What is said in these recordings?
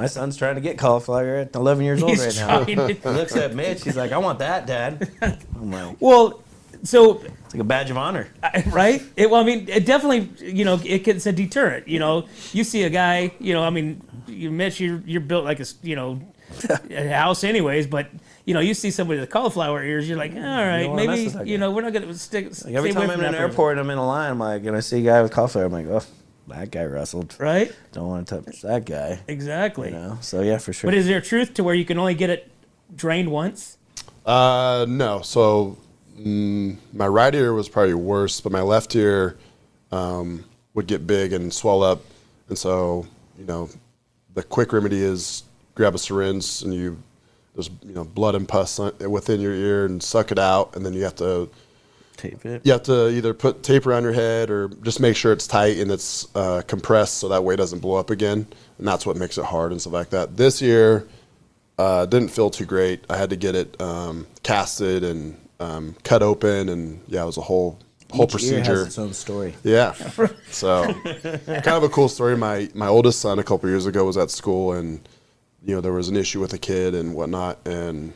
My son's trying to get cauliflower at 11 years old He's right now. trying He to- looks at Mitch. He's like, I want that, Dad. I'm like, Well, so it's like a badge of honor. right? Well, I mean, it definitely, it's a deterrent. You see a guy, Mitch, you're built like a house anyways, but you see somebody with cauliflower ears, you're like, all right, wanna mess maybe, with that guy. we're not gonna stick. Like every time I'm in an airport, I'm in a line, I'm like, and I see a guy with cauliflower, I'm like, oh, that guy wrestled. right? Don't want to touch that guy. Exactly. So yeah, for sure. But is there truth to where you can only get it drained once? No. So my right ear was probably worse, but my left ear would get big and swell up. And so, the quick remedy is grab a syringe and there's blood and pus within your ear and suck it out. And then you have to tape it. You have to either put tape around your head or just make sure it's tight and it's compressed so that way it doesn't blow up again. And that's what makes it hard and stuff like that. This year, didn't feel too great. I had to get it casted and cut open, and yeah, it was a whole procedure. Ear has its own story. Yeah. So kind of a cool story. My oldest son a couple years ago was at school, and there was an issue with a kid and whatnot, and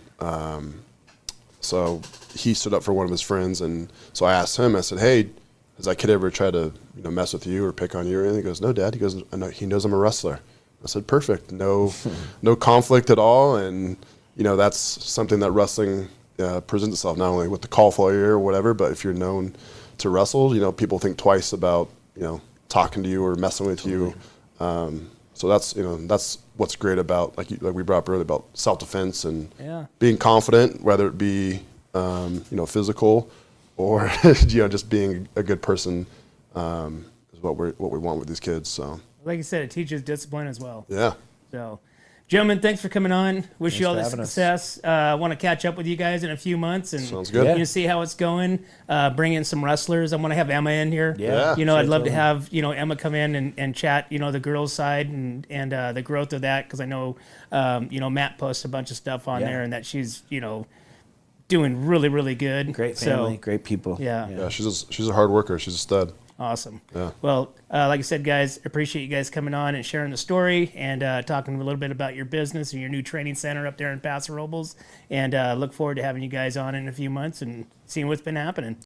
so he stood up for one of his friends, and so I asked him. I said, "Hey, has that kid ever tried to mess with you or pick on you or anything?" He goes, "No, Dad." He goes, "He knows I'm a wrestler." I said, "Perfect. No conflict at all." And that's something that wrestling presents itself, not only with the cauliflower ear or whatever, but if you're known to wrestle, people think twice about talking to you or messing with you. So that's what's great about like we brought up earlier about self-defense and being confident, whether it be physical or just being a good person is what we want with these kids. So Like you said, it teaches discipline as well. yeah. So, gentlemen, thanks for coming on. Wish you all the for having us. success. I want to catch up with you guys in a few months and Sounds good. see how it's going. Bring in some wrestlers. I want to have Emma in here. Yeah. I'd love to have Emma come in and chat. The girls' side and the growth of that, because I know Matt posts a bunch of stuff on there and that she's doing really, really good. Great family, great people. Yeah, she's a hard worker. She's a stud. Awesome. Yeah. Well, like I said, guys, appreciate you guys coming on and sharing the story and talking a little bit about your business and your new training center up there in Paso Robles. And look forward to having you guys on in a few months and seeing what's been happening.